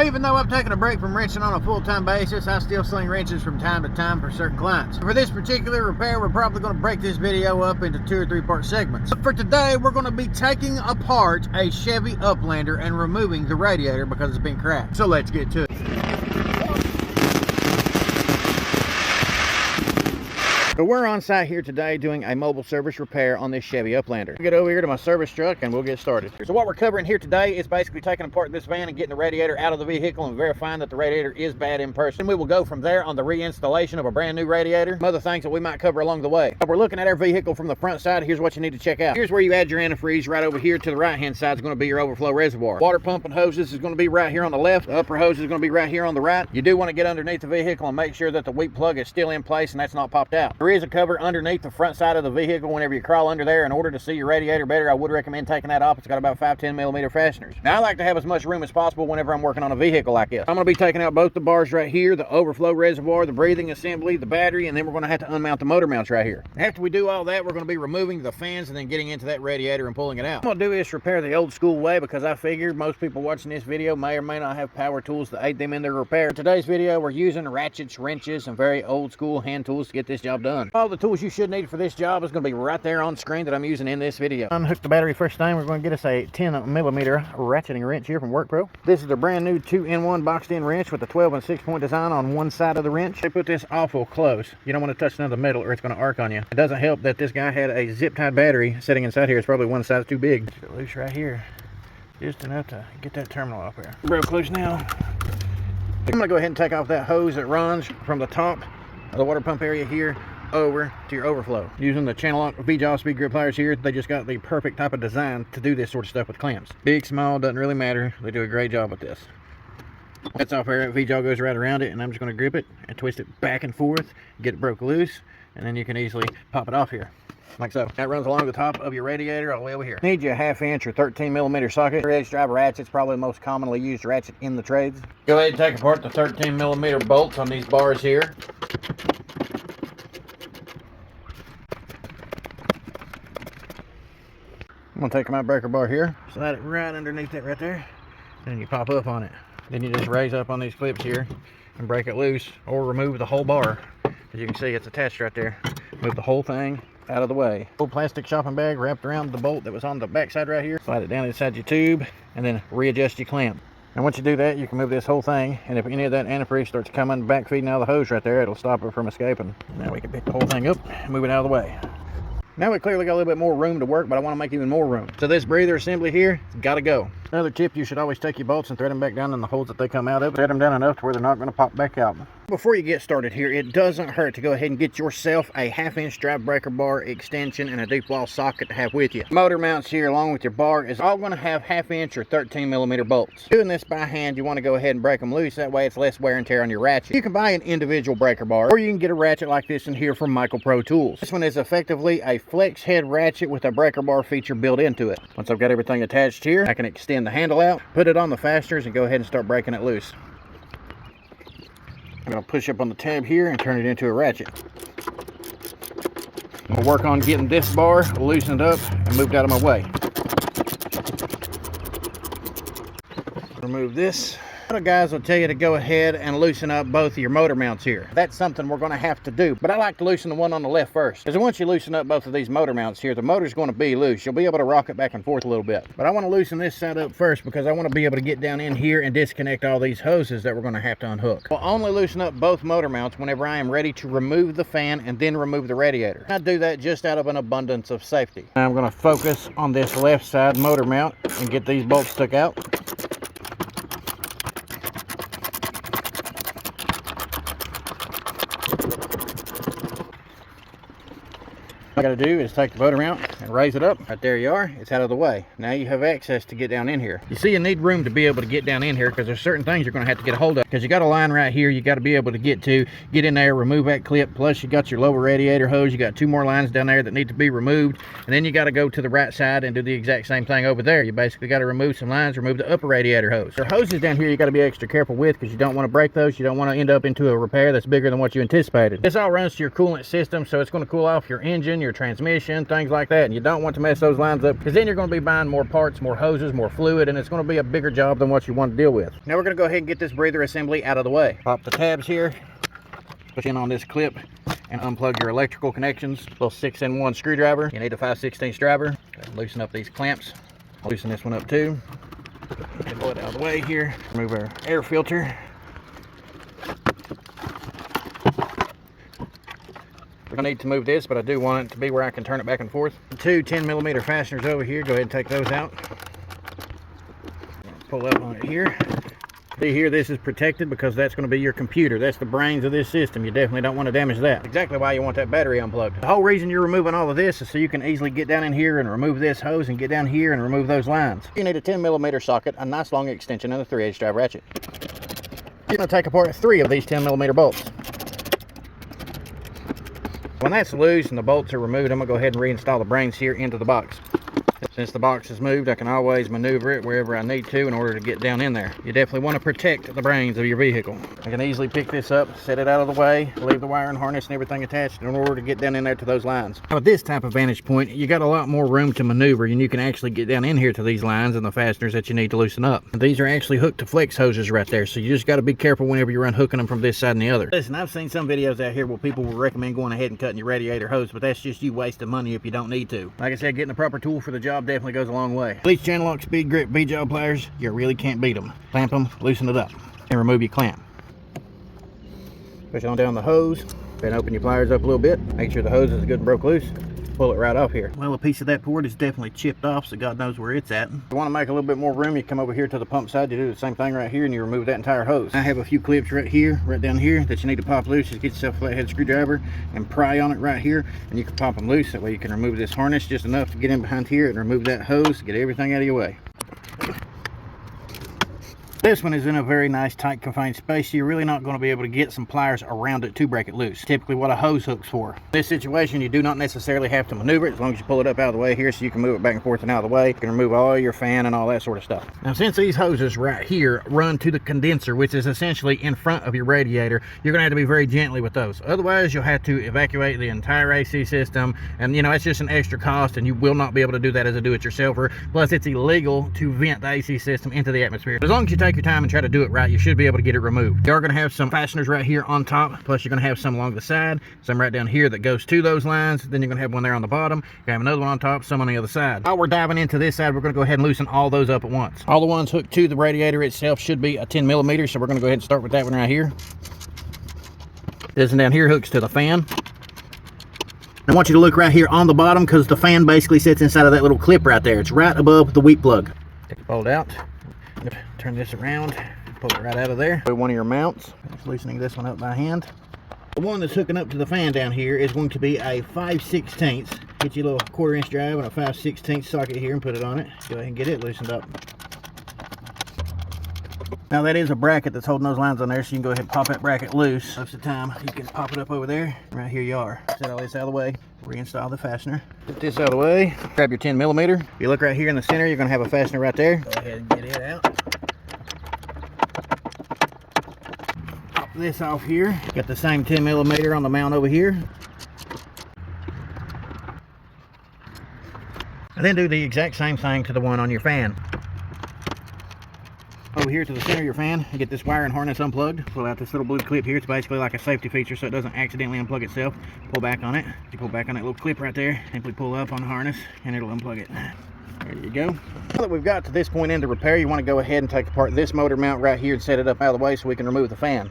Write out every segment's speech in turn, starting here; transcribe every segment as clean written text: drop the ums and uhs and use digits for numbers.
even though I've taken a break from wrenching on a full-time basis, I still sling wrenches from time to time for certain clients. For this particular repair, we're probably going to break this video up into 2 or 3 part segments. But for today, we're going to be taking apart a Chevy Uplander and removing the radiator because it's been cracked. So let's get to it. So we're on site here today doing a mobile service repair on this Chevy Uplander. We'll get over here to my service truck and we'll get started. So what we're covering here today is basically taking apart this van and getting the radiator out of the vehicle and verifying that the radiator is bad in person. We will go from there on the reinstallation of a brand new radiator, some other things that we might cover along the way. If we're looking at our vehicle from the front side, here's what you need to check out. Here's where you add your antifreeze. Right over here to the right hand side is going to be your overflow reservoir. Water pump and hoses is going to be right here on the left. The upper hose is going to be right here on the right. You do want to get underneath the vehicle and make sure that the weak plug is still in place and that's not popped out. There is a cover underneath the front side of the vehicle. Whenever you crawl under there, in order to see your radiator better, I would recommend taking that off. It's got about 5-10 millimeter fasteners. Now I like to have as much room as possible whenever I'm working on a vehicle like this. I'm going to be taking out both the bars right here, the overflow reservoir, the breathing assembly, the battery, and then we're going to have to unmount the motor mounts right here. After we do all that, we're going to be removing the fans and then getting into that radiator and pulling it out. What I'm going to do is repair the old school way because I figured most people watching this video may or may not have power tools to aid them in their repair. In today's video, we're using ratchets, wrenches, and very old school hand tools to get this job done. All the tools you should need for this job is going to be right there on screen that I'm using in this video. Unhook the battery first thing. We're going to get us a 10 millimeter ratcheting wrench here from WorkPro. This is a brand new 2-in-1 boxed in wrench with a 12 and 6-point design on one side of the wrench. They put this awful close. You don't want to touch none of the metal or it's going to arc on you. It doesn't help that this guy had a zip tied battery sitting inside here. It's probably one size too big. Get it loose right here. Just enough to get that terminal off there. Real close now. I'm going to go ahead and take off that hose that runs from the top of the water pump area here over to your overflow. Using the CHANNELLOCK V-Jaw speed grip pliers here, they just got the perfect type of design to do this sort of stuff with clamps. Big, small, doesn't really matter. They do a great job with this. That's off there. V-Jaw goes right around it, and I'm just going to grip it and twist it back and forth, get it broke loose, and then you can easily pop it off here. Like so. That runs along the top of your radiator all the way over here. Need you a 1/2 inch or 13 millimeter socket. 3/8 drive ratchet's probably the most commonly used ratchet in the trades. Go ahead and take apart the 13 millimeter bolts on these bars here. I'm going to take my breaker bar here, slide it right underneath it right there, and you pop up on it. Then you just raise up on these clips here and break it loose or remove the whole bar. As you can see, it's attached right there. Move the whole thing out of the way. Old plastic shopping bag wrapped around the bolt that was on the back side right here. Slide it down inside your tube and then readjust your clamp. And once you do that, you can move this whole thing, and if any of that antifreeze starts coming back feeding out of the hose right there, it'll stop it from escaping. Now we can pick the whole thing up and move it out of the way. Now we clearly got a little bit more room to work, but I want to make even more room. So this breather assembly here, it's got to go. Another tip, you should always take your bolts and thread them back down in the holes that they come out of. Thread them down enough to where they're not going to pop back out. Before you get started here, it doesn't hurt to go ahead and get yourself a 1/2 inch drive breaker bar extension and a deep wall socket to have with you. Motor mounts here along with your bar is all going to have 1/2 inch or 13 millimeter bolts. Doing this by hand, you want to go ahead and break them loose. That way it's less wear and tear on your ratchet. You can buy an individual breaker bar, or you can get a ratchet like this in here from Michael Pro Tools. This one is effectively a flex head ratchet with a breaker bar feature built into it. Once I've got everything attached here, I can extend the handle out, put it on the fasteners, and go ahead and start breaking it loose. I'm going to push up on the tab here and turn it into a ratchet. We'll work on getting this bar loosened up and moved out of my way. Remove this. A lot of guys will tell you to go ahead and loosen up both of your motor mounts here. That's something we're going to have to do, but I like to loosen the one on the left first, because once you loosen up both of these motor mounts here, the motor's going to be loose. You'll be able to rock it back and forth a little bit, but I want to loosen this side up first because I want to be able to get down in here and disconnect all these hoses that we're going to have to unhook. I'll only loosen up both motor mounts whenever I am ready to remove the fan and then remove the radiator. I do that just out of an abundance of safety. Now I'm going to focus on this left side motor mount and get these bolts stuck out. All I got to do is take the motor mount and raise it up. Right there you are. It's out of the way. Now you have access to get down in here. You see, you need room to be able to get down in here because there's certain things you're going to have to get a hold of. Because you got a line right here you got to be able to get in there, remove that clip. Plus you got your lower radiator hose. You got 2 more lines down there that need to be removed. And then you got to go to the right side and do the exact same thing over there. You basically got to remove some lines, remove the upper radiator hose. There are hoses down here you got to be extra careful with because you don't want to break those. You don't want to end up into a repair that's bigger than what you anticipated. This all runs to your coolant system, so it's going to cool off your engine, your transmission, things like that. You don't want to mess those lines up, because then you're going to be buying more parts, more hoses, more fluid, and it's going to be a bigger job than what you want to deal with. Now we're going to go ahead and get this breather assembly out of the way. Pop the tabs here, push in on this clip, and unplug your electrical connections. Little 6-in-1 screwdriver. You need a 5/16 driver. Loosen up these clamps. Loosen this one up too. Pull it out of the way here. Remove our air filter. We're going to need to move this, but I do want it to be where I can turn it back and forth. 2 10mm fasteners over here. Go ahead and take those out. Pull up on it here. See here, this is protected because that's going to be your computer. That's the brains of this system. You definitely don't want to damage that. Exactly why you want that battery unplugged. The whole reason you're removing all of this is so you can easily get down in here and remove this hose and get down here and remove those lines. You need a 10mm socket, a nice long extension, and a 3/8 drive ratchet. You're going to take apart 3 of these 10mm bolts. When that's loose and the bolts are removed, I'm going to go ahead and reinstall the brains here into the box. Since the box is moved, I can always maneuver it wherever I need to in order to get down in there. You definitely want to protect the brains of your vehicle. I can easily pick this up, set it out of the way, leave the wire and harness and everything attached in order to get down in there to those lines. Now with this type of vantage point, you got a lot more room to maneuver, and you can actually get down in here to these lines and the fasteners that you need to loosen up. And these are actually hooked to flex hoses right there, so you just got to be careful whenever you're unhooking them from this side and the other. Listen, I've seen some videos out here where people will recommend going ahead and cutting your radiator hose, but that's just you wasting money if you don't need to. Like I said, getting the proper tool for the job definitely goes a long way. These CHANNELLOCK speed grip V-jaw pliers, you really can't beat them. Clamp them, loosen it up, and remove your clamp. Push on down the hose, then open your pliers up a little bit. Make sure the hose is good and broke loose. Pull it right off here. Well, a piece of that port is definitely chipped off, so God knows where it's at. If you want to make a little bit more room, you come over here to the pump side, you do the same thing right here, and you remove that entire hose. I have a few clips right here, right down here, that you need to pop loose. Just get yourself a flathead screwdriver and pry on it right here, and you can pop them loose. That way you can remove this harness just enough to get in behind here and remove that hose, get everything out of your way. This one is in a very nice tight confined space, so you're really not going to be able to get some pliers around it to break it loose. Typically what a hose hook's for. In this situation, you do not necessarily have to maneuver it as long as you pull it up out of the way here so you can move it back and forth and out of the way. You can remove all your fan and all that sort of stuff. Now since these hoses right here run to the condenser, which is essentially in front of your radiator, you're going to have to be very gently with those. Otherwise you'll have to evacuate the entire AC system, and you know, it's just an extra cost, and you will not be able to do that as a do-it-yourselfer. Plus it's illegal to vent the AC system into the atmosphere. As long as you take your time and try to do it right, you should be able to get it removed. You are going to have some fasteners right here on top, plus you're going to have some along the side, some right down here that goes to those lines. Then you're going to have one there on the bottom. You're going to have another one on top, some on the other side. While we're diving into this side, we're going to go ahead and loosen all those up at once. All the ones hooked to the radiator itself should be a 10mm, so we're going to go ahead and start with that one right here. This one down here hooks to the fan. I want you to look right here on the bottom, because the fan basically sits inside of that little clip right there. It's right above the weep plug. Take it fold out. Turn this around, pull it right out of there. One of your mounts, just loosening this one up by hand. The one that's hooking up to the fan down here is going to be a 5/16. Get your little 1/4" drive and a 5/16 socket here and put it on it. Go ahead and get it loosened up. Now that is a bracket that's holding those lines on there, so you can go ahead and pop that bracket loose. Most of the time you can pop it up over there. Right here you are. Set all this out of the way. Reinstall the fastener. Put this out of the way. Grab your 10mm. If you look right here in the center, you're going to have a fastener right there. Go ahead and get it out. Pop this off here. Got the same 10mm on the mount over here. And then do the exact same thing to the one on your fan. Over here to the center of your fan, you get this wire and harness unplugged. Pull out this little blue clip here. It's basically like a safety feature so it doesn't accidentally unplug itself. Pull back on it. You pull back on that little clip right there, simply pull up on the harness and it'll unplug it. There you go. Now that we've got to this point in the repair, you want to go ahead and take apart this motor mount right here and set it up out of the way so we can remove the fan.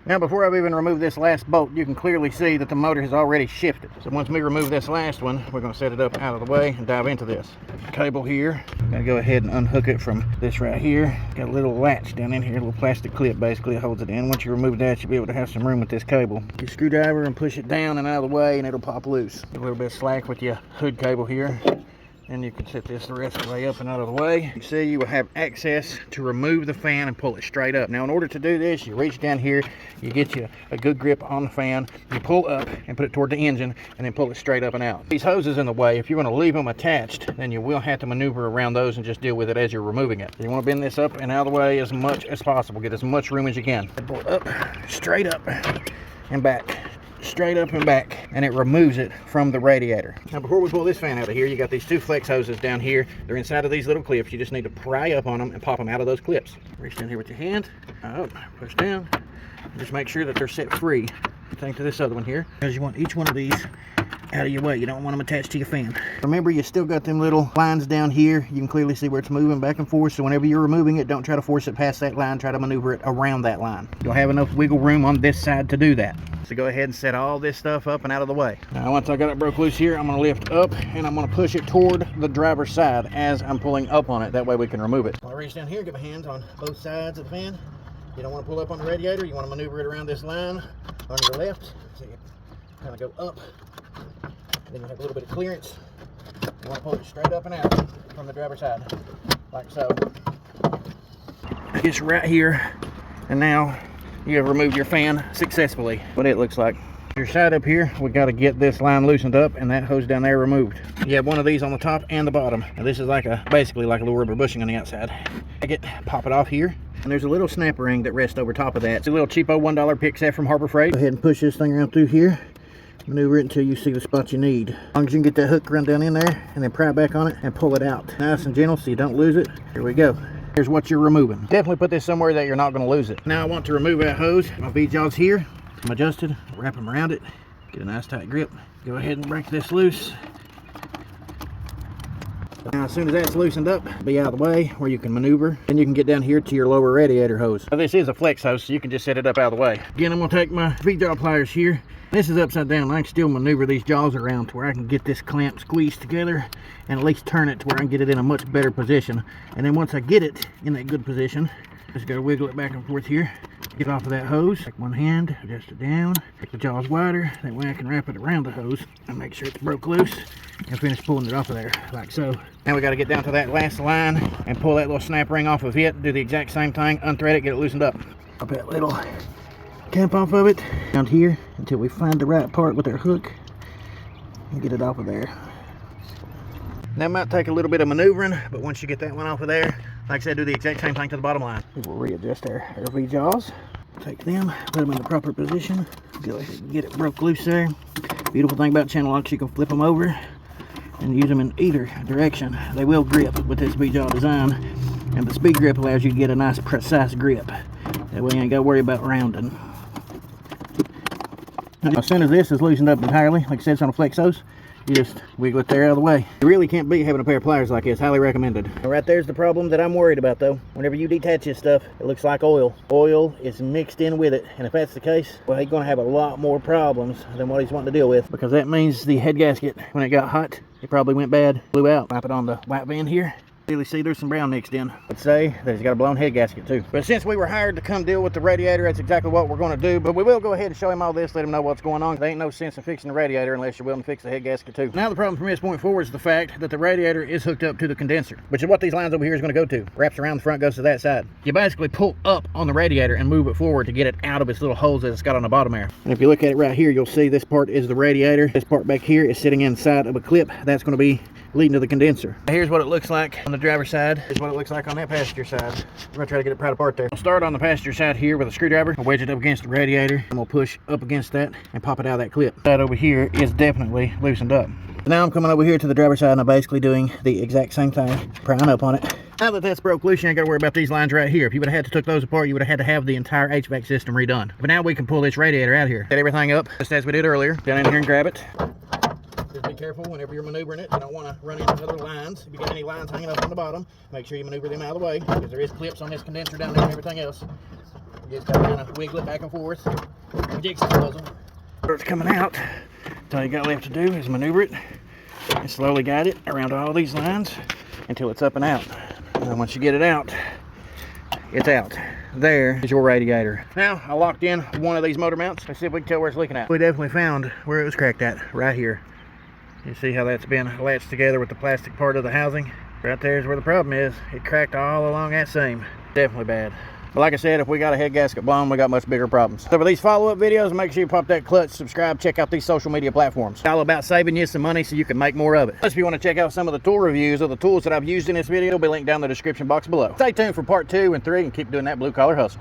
Now before I've even removed this last bolt, you can clearly see that the motor has already shifted. So once we remove this last one, we're going to set it up out of the way and dive into this. Cable here. I'm going to go ahead and unhook it from this right here. Got a little latch down in here, a little plastic clip basically holds it in. Once you remove that, you'll be able to have some room with this cable. Get your screwdriver and push it down and out of the way and it'll pop loose. Get a little bit of slack with your hood cable here. And you can set this the rest of the way up and out of the way. You see, you will have access to remove the fan and pull it straight up. Now, in order to do this, you reach down here, you get you a good grip on the fan, you pull up and put it toward the engine, and then pull it straight up and out. These hoses in the way, if you're going to leave them attached, then you will have to maneuver around those and just deal with it as you're removing it. You want to bend this up and out of the way as much as possible. Get as much room as you can. Pull it up, straight up, and back. Straight up and back, and it removes it from the radiator. Now, before we pull this fan out of here, you got these two flex hoses down here. They're inside of these little clips. You just need to pry up on them and pop them out of those clips. Reach down here with your hand, up, push down, just make sure that they're set free. Think to this other one here, because you want each one of these out of your way. You don't want them attached to your fan. Remember, you still got them little lines down here. You can clearly see where it's moving back and forth, so whenever you're removing it, don't try to force it past that line. Try to maneuver it around that line. You'll have enough wiggle room on this side to do that. So go ahead and set all this stuff up and out of the way. Now, once I got it broke loose here, I'm going to lift up and I'm going to push it toward the driver's side as I'm pulling up on it. That way we can remove it. I'll reach down here, get my hands on both sides of the fan. You don't want to pull up on the radiator. You want to maneuver it around this line on your left. So you kind of go up. Then you have a little bit of clearance. You want to pull it straight up and out from the driver's side, like so. It's right here, and now you have removed your fan successfully. What it looks like. Your side up here, we got to get this line loosened up and that hose down there removed. You have one of these on the top and the bottom. Now this is like basically like a little rubber bushing on the outside. Pop it off here, and there's a little snap ring that rests over top of that. It's a little cheapo $1 pick set from Harbor Freight. Go ahead and push this thing around through here. Maneuver it until you see the spot you need. As long as you can get that hook run down in there and then pry back on it and pull it out. Nice and gentle so you don't lose it. Here we go. Here's what you're removing. Definitely put this somewhere that you're not going to lose it. Now I want to remove that hose. My V-jaws here. I'm adjusted. Wrap them around it. Get a nice tight grip. Go ahead and break this loose. Now as soon as that's loosened up, be out of the way where you can maneuver. Then you can get down here to your lower radiator hose. Now this is a flex hose, so you can just set it up out of the way. Again, I'm going to take my V-jaw pliers here. This is upside down. I can still maneuver these jaws around to where I can get this clamp squeezed together and at least turn it to where I can get it in a much better position. And then once I get it in that good position, just gotta wiggle it back and forth here. Get off of that hose. Take one hand, adjust it down, make the jaws wider. That way I can wrap it around the hose and make sure it's broke loose and finish pulling it off of there, like so. Now we gotta get down to that last line and pull that little snap ring off of it. Do the exact same thing, unthread it, get it loosened up. Pop that little cap off of it down here until we find the right part with our hook and get it off of there. That might take a little bit of maneuvering, but once you get that one off of there, like I said, do the exact same thing to the bottom line. We'll readjust our V-jaws, take them, put them in the proper position, go ahead and get it broke loose there. Beautiful thing about channel locks, you can flip them over and use them in either direction. They will grip with this V-jaw design, and the speed grip allows you to get a nice precise grip. That way you ain't got to worry about rounding. As soon as this is loosened up entirely, like I said, it's on a flex hose, you just wiggle it there out of the way. You really can't beat having a pair of pliers like this. Highly recommended. Right there's the problem that I'm worried about though. Whenever you detach this stuff, it looks like oil. Oil is mixed in with it, and if that's the case, well, he's going to have a lot more problems than what he's wanting to deal with, because that means the head gasket, when it got hot, it probably went bad, blew out. Wipe it on the white band here. Really see there's some brown mixed in. I'd say that he's got a blown head gasket too. But since we were hired to come deal with the radiator, that's exactly what we're going to do. But we will go ahead and show him all this, let him know what's going on. There ain't no sense in fixing the radiator unless you're willing to fix the head gasket too. Now the problem from this point forward is the fact that the radiator is hooked up to the condenser, which is what these lines over here is going to go to. Wraps around the front, goes to that side. You basically pull up on the radiator and move it forward to get it out of its little holes that it's got on the bottom there. And if you look at it right here, you'll see this part is the radiator. This part back here is sitting inside of a clip. That's going to be leading to the condenser. Here's what it looks like on the driver's side. Here's what it looks like on that passenger side. We're gonna try to get it pried apart there. I'll start on the passenger side here with a screwdriver. I'll wedge it up against the radiator. I'm gonna push up against that and pop it out of that clip. That over here is definitely loosened up. Now I'm coming over here to the driver's side and I'm basically doing the exact same thing, prying up on it. Now that that's broke loose, you ain't got to worry about these lines right here. If you would have had to took those apart, you would have had to have the entire HVAC system redone. But now we can pull this radiator out here. Set everything up just as we did earlier. Down in here and grab it. Just be careful whenever you're maneuvering it. You don't want to run into other lines. If you get any lines hanging up on the bottom, make sure you maneuver them out of the way, because there is clips on this condenser down there and everything else. You just got to kind of wiggle it back and forth. Jigsaw puzzle. It's coming out. All you got left to do is maneuver it and slowly guide it around all these lines until it's up and out. And once you get it out, it's out. There is your radiator. Now I locked in one of these motor mounts. Let's see if we can tell where it's leaking at. We definitely found where it was cracked at, right here. You see how that's been latched together with the plastic part of the housing? Right there is where the problem is. It cracked all along that seam. Definitely bad. But like I said, if we got a head gasket blown, we got much bigger problems. So for these follow-up videos, make sure you pop that clutch, subscribe, check out these social media platforms. It's all about saving you some money so you can make more of it. Plus, if you want to check out some of the tool reviews of the tools that I've used in this video, it'll be linked down in the description box below. Stay tuned for part 2 and 3 and keep doing that blue collar hustle.